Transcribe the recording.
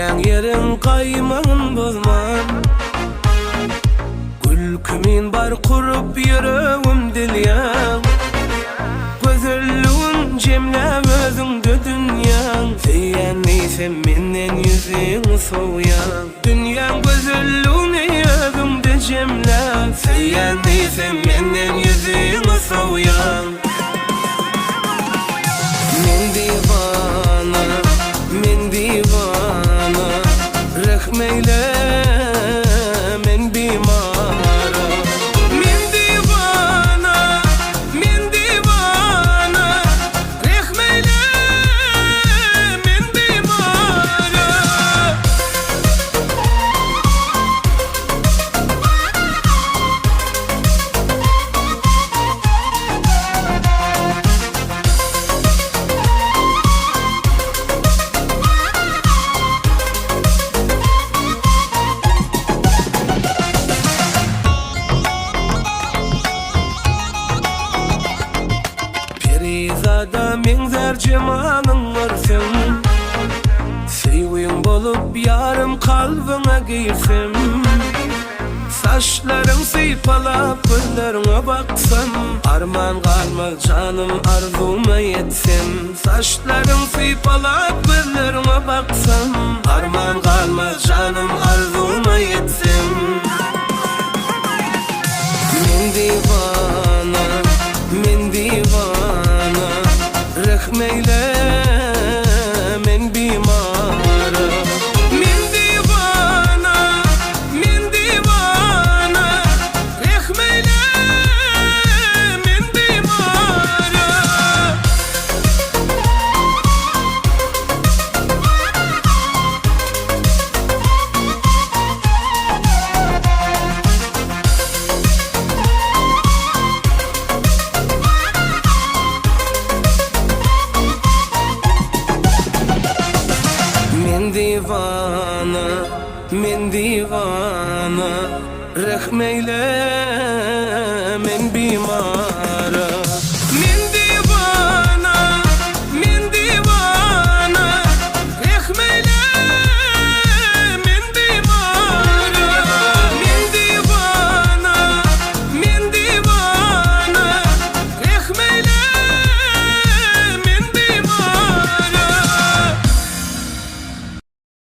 Bilgen yerin kayman bozman. Gülkümün bar kurup yüreğim dilyan. Gözüllüğün cemle özüngde dünyan. Seyen neysem menden yüzün soğuyan. Dünyan gözüllüğün özüngde cemle. Seyen neysem menden yüzün soğuyan. Men divana, men divana, rahmeyle men bimara. Men divana, men divana, rahmeyle men bimara. Perizada menzer cemalın varsın. Seviyim bolup yarım kalbına girsem. Saçlarım sıypalap gözlerine baksam. Arman kalmaz canım arzuma yetsem. Saçlarım sıypalap gözlerine baksam. Arman kalmaz canım arzuma yetsem. Men divana, men divana, rahmeyle men bimara. Men divana, men divana, rahmeyle men bimara. Men divana, men divana, rahmeyle men bimara.